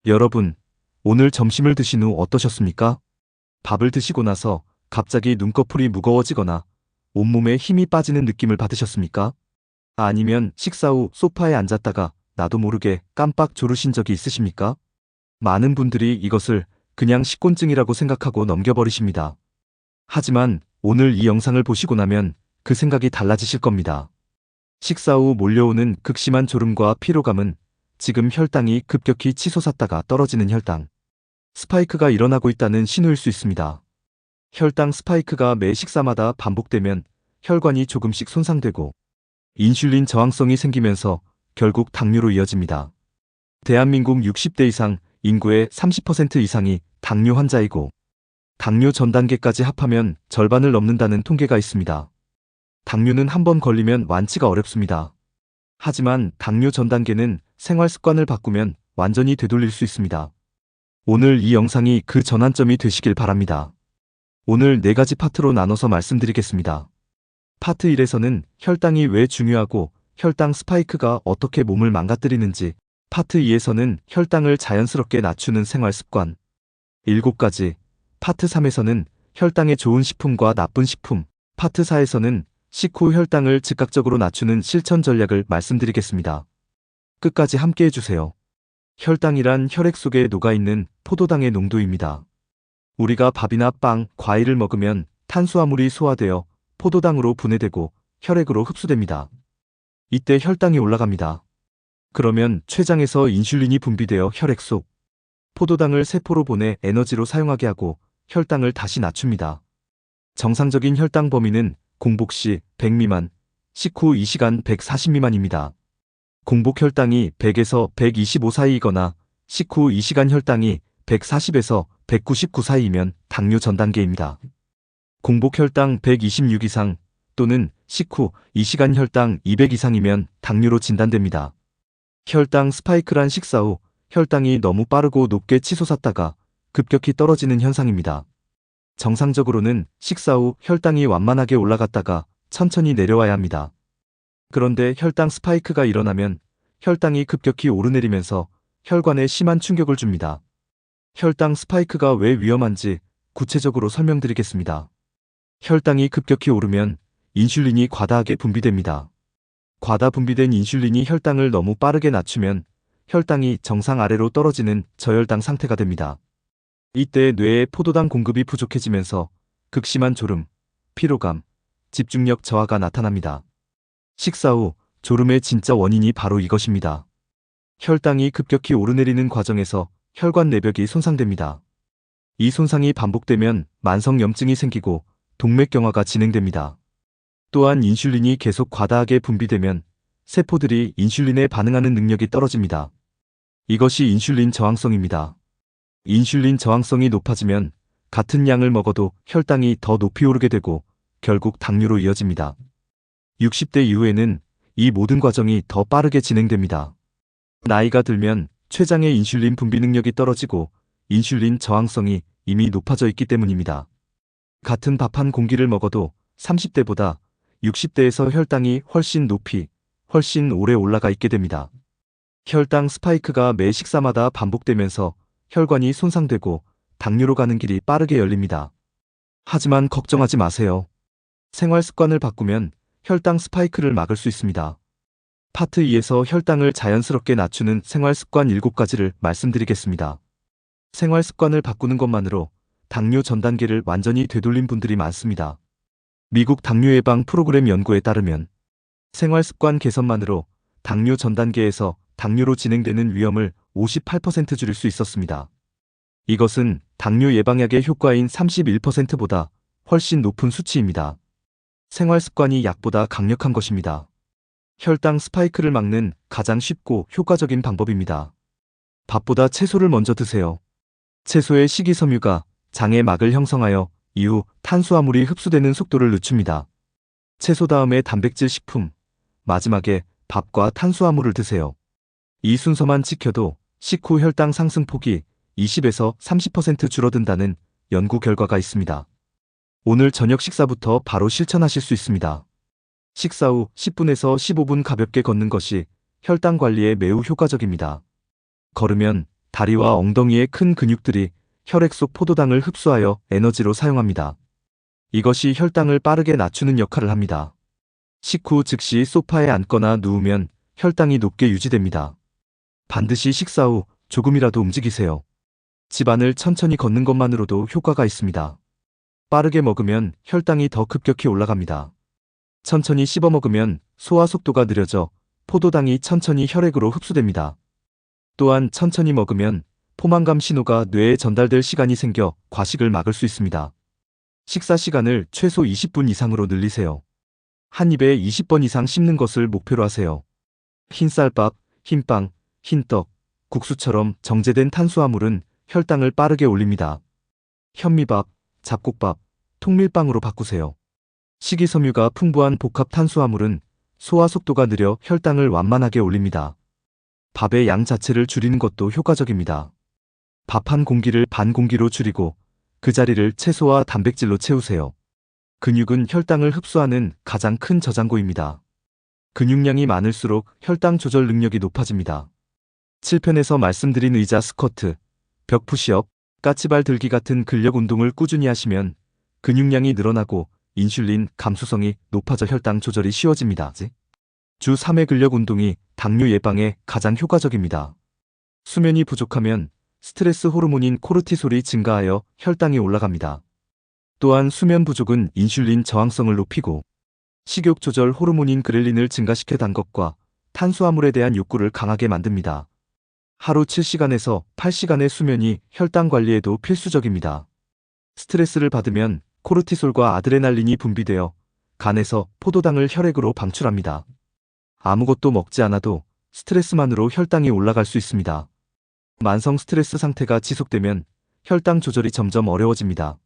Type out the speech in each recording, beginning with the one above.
여러분, 오늘 점심을 드신 후 어떠셨습니까? 밥을 드시고 나서 갑자기 눈꺼풀이 무거워지거나 온몸에 힘이 빠지는 느낌을 받으셨습니까? 아니면 식사 후 소파에 앉았다가 나도 모르게 깜빡 졸으신 적이 있으십니까? 많은 분들이 이것을 그냥 식곤증이라고 생각하고 넘겨버리십니다. 하지만 오늘 이 영상을 보시고 나면 그 생각이 달라지실 겁니다. 식사 후 몰려오는 극심한 졸음과 피로감은 지금 혈당이 급격히 치솟았다가 떨어지는 혈당 스파이크가 일어나고 있다는 신호일 수 있습니다. 혈당 스파이크가 매 식사마다 반복되면 혈관이 조금씩 손상되고 인슐린 저항성이 생기면서 결국 당뇨로 이어집니다. 대한민국 60대 이상 인구의 30% 이상이 당뇨 환자이고 당뇨 전 단계까지 합하면 절반을 넘는다는 통계가 있습니다. 당뇨는 한 번 걸리면 완치가 어렵습니다. 하지만 당뇨 전 단계는 생활 습관을 바꾸면 완전히 되돌릴 수 있습니다. 오늘 이 영상이 그 전환점이 되시길 바랍니다. 오늘 4가지 파트로 나눠서 말씀드리겠습니다. 파트 1에서는 혈당이 왜 중요하고 혈당 스파이크가 어떻게 몸을 망가뜨리는지, 파트 2에서는 혈당을 자연스럽게 낮추는 생활 습관 7가지, 파트 3에서는 혈당에 좋은 식품과 나쁜 식품, 파트 4에서는 식후 혈당을 즉각적으로 낮추는 실천 전략을 말씀드리겠습니다. 끝까지 함께 해주세요. 혈당이란 혈액 속에 녹아있는 포도당의 농도입니다. 우리가 밥이나 빵, 과일을 먹으면 탄수화물이 소화되어 포도당으로 분해되고 혈액으로 흡수됩니다. 이때 혈당이 올라갑니다. 그러면 췌장에서 인슐린이 분비되어 혈액 속 포도당을 세포로 보내 에너지로 사용하게 하고 혈당을 다시 낮춥니다. 정상적인 혈당 범위는 공복 시 100 미만, 식후 2시간 140 미만입니다. 공복 혈당이 100에서 125 사이이거나 식후 2시간 혈당이 140에서 199 사이이면 당뇨 전 단계입니다. 공복 혈당 126 이상 또는 식후 2시간 혈당 200 이상이면 당뇨로 진단됩니다. 혈당 스파이크란 식사 후 혈당이 너무 빠르고 높게 치솟았다가 급격히 떨어지는 현상입니다. 정상적으로는 식사 후 혈당이 완만하게 올라갔다가 천천히 내려와야 합니다. 그런데 혈당 스파이크가 일어나면 혈당이 급격히 오르내리면서 혈관에 심한 충격을 줍니다. 혈당 스파이크가 왜 위험한지 구체적으로 설명드리겠습니다. 혈당이 급격히 오르면 인슐린이 과다하게 분비됩니다. 과다 분비된 인슐린이 혈당을 너무 빠르게 낮추면 혈당이 정상 아래로 떨어지는 저혈당 상태가 됩니다. 이때 뇌의 포도당 공급이 부족해지면서 극심한 졸음, 피로감, 집중력 저하가 나타납니다. 식사 후 졸음의 진짜 원인이 바로 이것입니다. 혈당이 급격히 오르내리는 과정에서 혈관 내벽이 손상됩니다. 이 손상이 반복되면 만성염증이 생기고 동맥경화가 진행됩니다. 또한 인슐린이 계속 과다하게 분비되면 세포들이 인슐린에 반응하는 능력이 떨어집니다. 이것이 인슐린 저항성입니다. 인슐린 저항성이 높아지면 같은 양을 먹어도 혈당이 더 높이 오르게 되고 결국 당뇨로 이어집니다. 60대 이후에는 이 모든 과정이 더 빠르게 진행됩니다. 나이가 들면 췌장의 인슐린 분비 능력이 떨어지고 인슐린 저항성이 이미 높아져 있기 때문입니다. 같은 밥 한 공기를 먹어도 30대보다 60대에서 혈당이 훨씬 높이, 훨씬 오래 올라가 있게 됩니다. 혈당 스파이크가 매 식사마다 반복되면서 혈관이 손상되고 당뇨로 가는 길이 빠르게 열립니다. 하지만 걱정하지 마세요. 생활 습관을 바꾸면 혈당 스파이크를 막을 수 있습니다. 파트 2에서 혈당을 자연스럽게 낮추는 생활 습관 7가지를 말씀드리겠습니다. 생활 습관을 바꾸는 것만으로 당뇨 전 단계를 완전히 되돌린 분들이 많습니다. 미국 당뇨 예방 프로그램 연구에 따르면 생활 습관 개선만으로 당뇨 전 단계에서 당뇨로 진행되는 위험을 58% 줄일 수 있었습니다. 이것은 당뇨 예방약의 효과인 31%보다 훨씬 높은 수치입니다. 생활 습관이 약보다 강력한 것입니다. 혈당 스파이크를 막는 가장 쉽고 효과적인 방법입니다. 밥보다 채소를 먼저 드세요. 채소의 식이섬유가 장의 막을 형성하여 이후 탄수화물이 흡수되는 속도를 늦춥니다. 채소 다음에 단백질 식품, 마지막에 밥과 탄수화물을 드세요. 이 순서만 지켜도 식후 혈당 상승 폭이 20에서 30% 줄어든다는 연구 결과가 있습니다. 오늘 저녁 식사부터 바로 실천하실 수 있습니다. 식사 후 10분에서 15분 가볍게 걷는 것이 혈당 관리에 매우 효과적입니다. 걸으면 다리와 엉덩이의 큰 근육들이 혈액 속 포도당을 흡수하여 에너지로 사용합니다. 이것이 혈당을 빠르게 낮추는 역할을 합니다. 식후 즉시 소파에 앉거나 누우면 혈당이 높게 유지됩니다. 반드시 식사 후 조금이라도 움직이세요. 집안을 천천히 걷는 것만으로도 효과가 있습니다. 빠르게 먹으면 혈당이 더 급격히 올라갑니다. 천천히 씹어 먹으면 소화 속도가 느려져 포도당이 천천히 혈액으로 흡수됩니다. 또한 천천히 먹으면 포만감 신호가 뇌에 전달될 시간이 생겨 과식을 막을 수 있습니다. 식사 시간을 최소 20분 이상으로 늘리세요. 한 입에 20번 이상 씹는 것을 목표로 하세요. 흰쌀밥, 흰빵, 흰떡, 국수처럼 정제된 탄수화물은 혈당을 빠르게 올립니다. 현미밥, 잡곡밥, 통밀빵으로 바꾸세요. 식이섬유가 풍부한 복합 탄수화물은 소화 속도가 느려 혈당을 완만하게 올립니다. 밥의 양 자체를 줄이는 것도 효과적입니다. 밥 한 공기를 반 공기로 줄이고 그 자리를 채소와 단백질로 채우세요. 근육은 혈당을 흡수하는 가장 큰 저장고입니다. 근육량이 많을수록 혈당 조절 능력이 높아집니다. 7편에서 말씀드린 의자 스쿼트, 벽 푸시업, 까치발 들기 같은 근력 운동을 꾸준히 하시면 근육량이 늘어나고 인슐린 감수성이 높아져 혈당 조절이 쉬워집니다. 주 3회 근력 운동이 당뇨 예방에 가장 효과적입니다. 수면이 부족하면 스트레스 호르몬인 코르티솔이 증가하여 혈당이 올라갑니다. 또한 수면 부족은 인슐린 저항성을 높이고 식욕 조절 호르몬인 그렐린을 증가시켜 단 것과 탄수화물에 대한 욕구를 강하게 만듭니다. 하루 7시간에서 8시간의 수면이 혈당 관리에도 필수적입니다. 스트레스를 받으면 코르티솔과 아드레날린이 분비되어 간에서 포도당을 혈액으로 방출합니다. 아무것도 먹지 않아도 스트레스만으로 혈당이 올라갈 수 있습니다. 만성 스트레스 상태가 지속되면 혈당 조절이 점점 어려워집니다.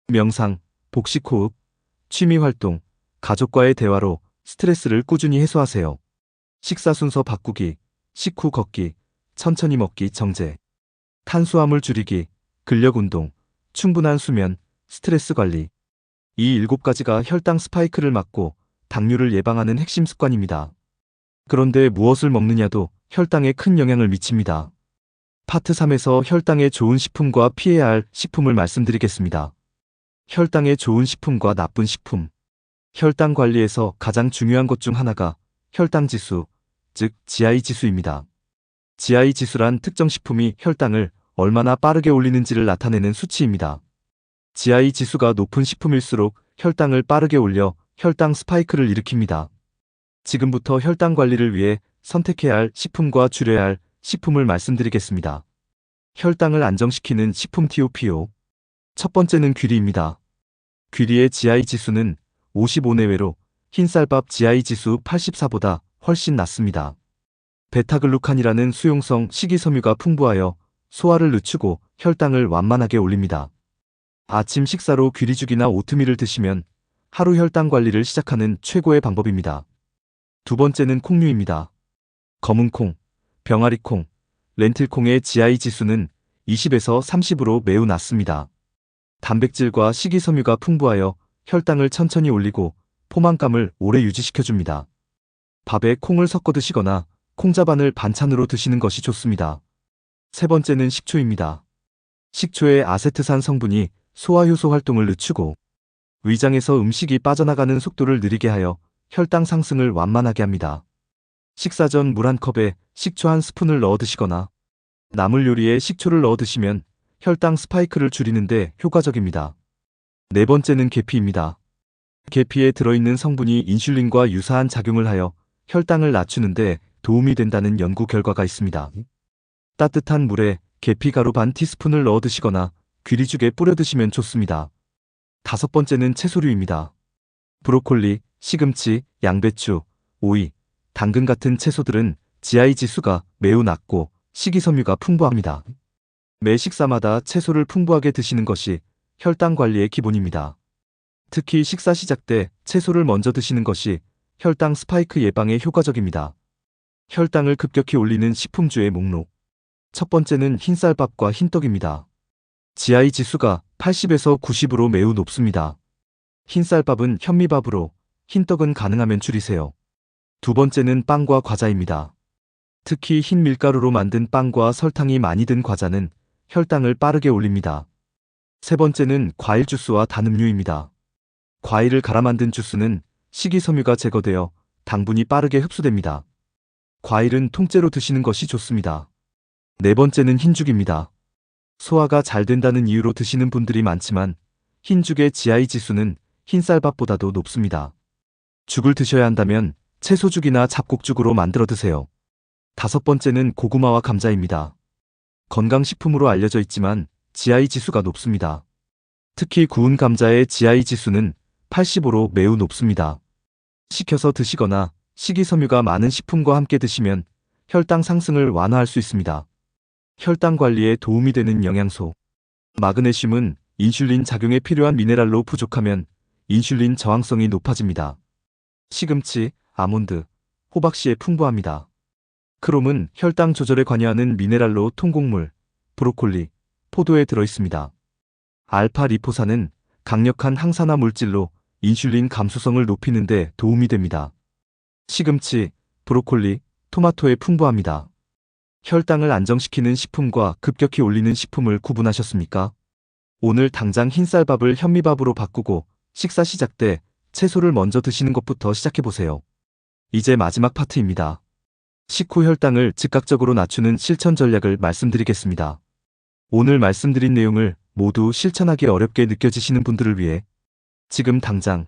명상, 복식호흡, 취미활동, 가족과의 대화로 스트레스를 꾸준히 해소하세요. 식사 순서 바꾸기, 식후 걷기, 천천히 먹기 정제, 탄수화물 줄이기, 근력 운동, 충분한 수면, 스트레스 관리. 이 7가지가 혈당 스파이크를 막고 당뇨를 예방하는 핵심 습관입니다. 그런데 무엇을 먹느냐도 혈당에 큰 영향을 미칩니다. 파트 3에서 혈당에 좋은 식품과 피해야 할 식품을 말씀드리겠습니다. 혈당에 좋은 식품과 나쁜 식품. 혈당 관리에서 가장 중요한 것 중 하나가 혈당 지수, 즉 GI 지수입니다. GI 지수란 특정 식품이 혈당을 얼마나 빠르게 올리는지를 나타내는 수치입니다. GI 지수가 높은 식품일수록 혈당을 빠르게 올려 혈당 스파이크를 일으킵니다. 지금부터 혈당 관리를 위해 선택해야 할 식품과 줄여야 할 식품을 말씀드리겠습니다. 혈당을 안정시키는 식품 TOPO. 첫 번째는 귀리입니다. 귀리의 GI 지수는 55 내외로 흰쌀밥 GI 지수 84보다 훨씬 낮습니다. 베타글루칸이라는 수용성 식이섬유가 풍부하여 소화를 늦추고 혈당을 완만하게 올립니다. 아침 식사로 귀리죽이나 오트밀을 드시면 하루 혈당 관리를 시작하는 최고의 방법입니다. 두 번째는 콩류입니다. 검은콩, 병아리콩, 렌틸콩의 GI 지수는 20에서 30으로 매우 낮습니다. 단백질과 식이섬유가 풍부하여 혈당을 천천히 올리고 포만감을 오래 유지시켜줍니다. 밥에 콩을 섞어 드시거나 콩자반을 반찬으로 드시는 것이 좋습니다. 세 번째는 식초입니다. 식초의 아세트산 성분이 소화효소 활동을 늦추고 위장에서 음식이 빠져나가는 속도를 느리게 하여 혈당 상승을 완만하게 합니다. 식사 전 물 한 컵에 식초 한 스푼을 넣어 드시거나 나물 요리에 식초를 넣어 드시면 혈당 스파이크를 줄이는데 효과적입니다. 네 번째는 계피입니다. 계피에 들어있는 성분이 인슐린과 유사한 작용을 하여 혈당을 낮추는데 도움이 된다는 연구 결과가 있습니다. 따뜻한 물에 계피 가루 반 티스푼을 넣어 드시거나 귀리죽에 뿌려 드시면 좋습니다. 다섯 번째는 채소류입니다. 브로콜리, 시금치, 양배추, 오이, 당근 같은 채소들은 GI 지수가 매우 낮고 식이섬유가 풍부합니다. 매 식사마다 채소를 풍부하게 드시는 것이 혈당 관리의 기본입니다. 특히 식사 시작 때 채소를 먼저 드시는 것이 혈당 스파이크 예방에 효과적입니다. 혈당을 급격히 올리는 식품주의 목록. 첫 번째는 흰쌀밥과 흰떡입니다. GI 지수가 80에서 90으로 매우 높습니다. 흰쌀밥은 현미밥으로, 흰떡은 가능하면 줄이세요. 두 번째는 빵과 과자입니다. 특히 흰 밀가루로 만든 빵과 설탕이 많이 든 과자는 혈당을 빠르게 올립니다. 세 번째는 과일 주스와 단 음료입니다. 과일을 갈아 만든 주스는 식이섬유가 제거되어 당분이 빠르게 흡수됩니다. 과일은 통째로 드시는 것이 좋습니다. 네 번째는 흰죽입니다. 소화가 잘 된다는 이유로 드시는 분들이 많지만 흰죽의 GI 지수는 흰쌀밥보다도 높습니다. 죽을 드셔야 한다면 채소죽이나 잡곡죽으로 만들어 드세요. 다섯 번째는 고구마와 감자입니다. 건강식품으로 알려져 있지만 GI 지수가 높습니다. 특히 구운 감자의 GI 지수는 85로 매우 높습니다. 식혀서 드시거나 식이섬유가 많은 식품과 함께 드시면 혈당 상승을 완화할 수 있습니다. 혈당 관리에 도움이 되는 영양소. 마그네슘은 인슐린 작용에 필요한 미네랄로 부족하면 인슐린 저항성이 높아집니다. 시금치, 아몬드, 호박씨에 풍부합니다. 크롬은 혈당 조절에 관여하는 미네랄로 통곡물, 브로콜리, 포도에 들어있습니다. 알파 리포산은 강력한 항산화 물질로 인슐린 감수성을 높이는 데 도움이 됩니다. 시금치, 브로콜리, 토마토에 풍부합니다. 혈당을 안정시키는 식품과 급격히 올리는 식품을 구분하셨습니까? 오늘 당장 흰쌀밥을 현미밥으로 바꾸고 식사 시작 때 채소를 먼저 드시는 것부터 시작해보세요. 이제 마지막 파트입니다. 식후 혈당을 즉각적으로 낮추는 실천 전략을 말씀드리겠습니다. 오늘 말씀드린 내용을 모두 실천하기 어렵게 느껴지시는 분들을 위해 지금 당장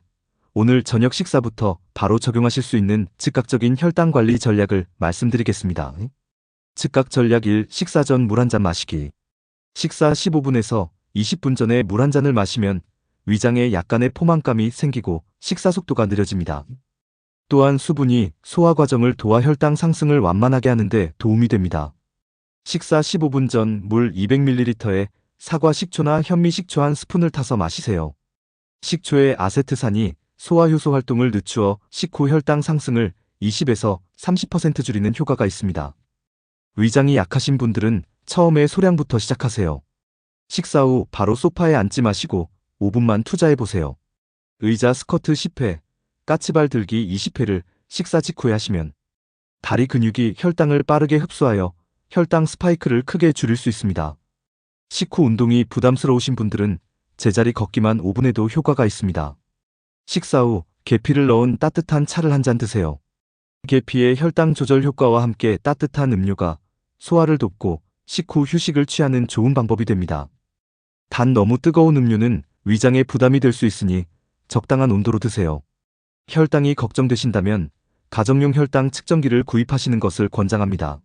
오늘 저녁 식사부터 바로 적용하실 수 있는 즉각적인 혈당 관리 전략을 말씀드리겠습니다. 즉각 전략 1. 식사 전 물 한 잔 마시기. 식사 15분에서 20분 전에 물 한 잔을 마시면 위장에 약간의 포만감이 생기고 식사 속도가 느려집니다. 또한 수분이 소화 과정을 도와 혈당 상승을 완만하게 하는 데 도움이 됩니다. 식사 15분 전 물 200ml에 사과 식초나 현미 식초 한 스푼을 타서 마시세요. 식초의 아세트산이 소화 효소 활동을 늦추어 식후 혈당 상승을 20에서 30% 줄이는 효과가 있습니다. 위장이 약하신 분들은 처음에 소량부터 시작하세요. 식사 후 바로 소파에 앉지 마시고 5분만 투자해보세요. 의자 스쿼트 10회, 까치발 들기 20회를 식사 직후에 하시면 다리 근육이 혈당을 빠르게 흡수하여 혈당 스파이크를 크게 줄일 수 있습니다. 식후 운동이 부담스러우신 분들은 제자리 걷기만 5분에도 효과가 있습니다. 식사 후 계피를 넣은 따뜻한 차를 한 잔 드세요. 계피의 혈당 조절 효과와 함께 따뜻한 음료가 소화를 돕고 식후 휴식을 취하는 좋은 방법이 됩니다. 단 너무 뜨거운 음료는 위장에 부담이 될 수 있으니 적당한 온도로 드세요. 혈당이 걱정되신다면 가정용 혈당 측정기를 구입하시는 것을 권장합니다.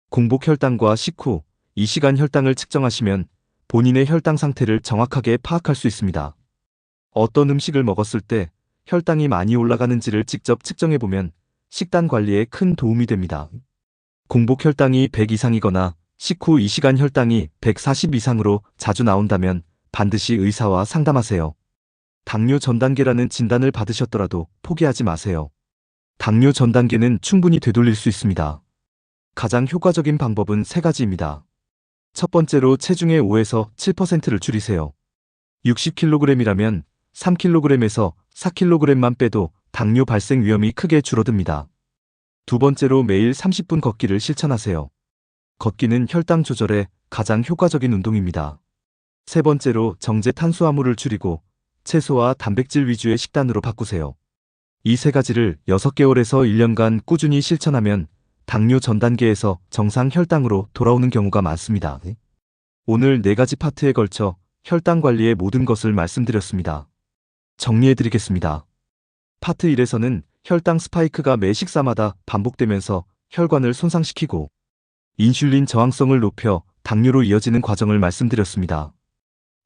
공복 혈당과 식후, 이 시간 혈당을 측정하시면 본인의 혈당 상태를 정확하게 파악할 수 있습니다. 어떤 음식을 먹었을 때 혈당이 많이 올라가는지를 직접 측정해보면 식단 관리에 큰 도움이 됩니다. 공복 혈당이 100 이상이거나 식후 이 시간 혈당이 140 이상으로 자주 나온다면 반드시 의사와 상담하세요. 당뇨 전 단계라는 진단을 받으셨더라도 포기하지 마세요. 당뇨 전 단계는 충분히 되돌릴 수 있습니다. 가장 효과적인 방법은 세 가지입니다. 첫 번째로 체중의 5에서 7%를 줄이세요. 60kg이라면 3kg에서 4kg만 빼도 당뇨 발생 위험이 크게 줄어듭니다. 두 번째로 매일 30분 걷기를 실천하세요. 걷기는 혈당 조절에 가장 효과적인 운동입니다. 세 번째로 정제 탄수화물을 줄이고 채소와 단백질 위주의 식단으로 바꾸세요. 이 세 가지를 6개월에서 1년간 꾸준히 실천하면 당뇨 전 단계에서 정상 혈당으로 돌아오는 경우가 많습니다. 오늘 4가지 파트에 걸쳐 혈당 관리의 모든 것을 말씀드렸습니다. 정리해드리겠습니다. 파트 1에서는 혈당 스파이크가 매 식사마다 반복되면서 혈관을 손상시키고 인슐린 저항성을 높여 당뇨로 이어지는 과정을 말씀드렸습니다.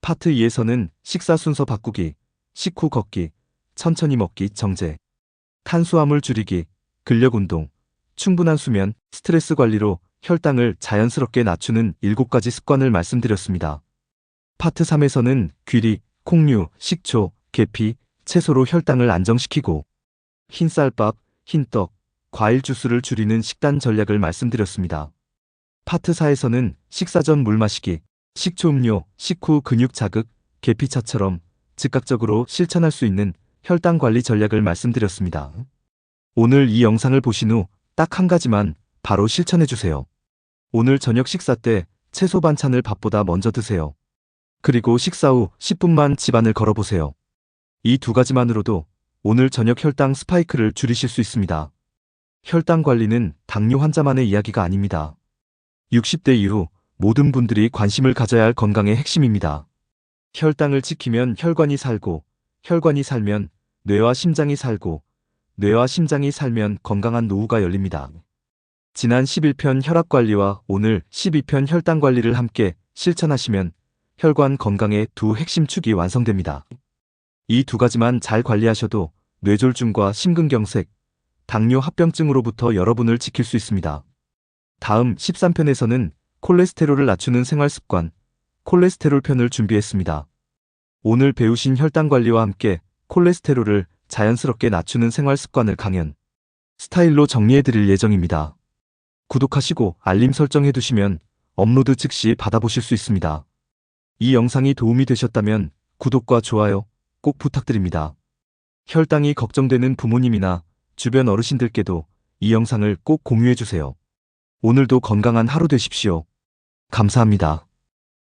파트 2에서는 식사 순서 바꾸기, 식후 걷기, 천천히 먹기 정제, 탄수화물 줄이기, 근력 운동, 충분한 수면, 스트레스 관리로 혈당을 자연스럽게 낮추는 7가지 습관을 말씀드렸습니다. 파트 3에서는 귀리, 콩류, 식초, 계피, 채소로 혈당을 안정시키고 흰쌀밥, 흰떡, 과일 주스를 줄이는 식단 전략을 말씀드렸습니다. 파트 4에서는 식사 전 물 마시기, 식초 음료, 식후 근육 자극, 계피차처럼 즉각적으로 실천할 수 있는 혈당 관리 전략을 말씀드렸습니다. 오늘 이 영상을 보신 후 딱 한 가지만 바로 실천해 주세요. 오늘 저녁 식사 때 채소 반찬을 밥보다 먼저 드세요. 그리고 식사 후 10분만 집안을 걸어보세요. 이 두 가지만으로도 오늘 저녁 혈당 스파이크를 줄이실 수 있습니다. 혈당 관리는 당뇨 환자만의 이야기가 아닙니다. 60대 이후 모든 분들이 관심을 가져야 할 건강의 핵심입니다. 혈당을 지키면 혈관이 살고, 혈관이 살면 뇌와 심장이 살고, 뇌와 심장이 살면 건강한 노후가 열립니다. 지난 11편 혈압관리와 오늘 12편 혈당관리를 함께 실천하시면 혈관 건강의 두 핵심 축이 완성됩니다. 이 두 가지만 잘 관리하셔도 뇌졸중과 심근경색, 당뇨 합병증으로부터 여러분을 지킬 수 있습니다. 다음 13편에서는 콜레스테롤을 낮추는 생활습관, 콜레스테롤 편을 준비했습니다. 오늘 배우신 혈당관리와 함께 콜레스테롤을 자연스럽게 낮추는 생활습관을 강연 스타일로 정리해드릴 예정입니다. 구독하시고 알림 설정해두시면 업로드 즉시 받아보실 수 있습니다. 이 영상이 도움이 되셨다면 구독과 좋아요 꼭 부탁드립니다. 혈당이 걱정되는 부모님이나 주변 어르신들께도 이 영상을 꼭 공유해주세요. 오늘도 건강한 하루 되십시오. 감사합니다.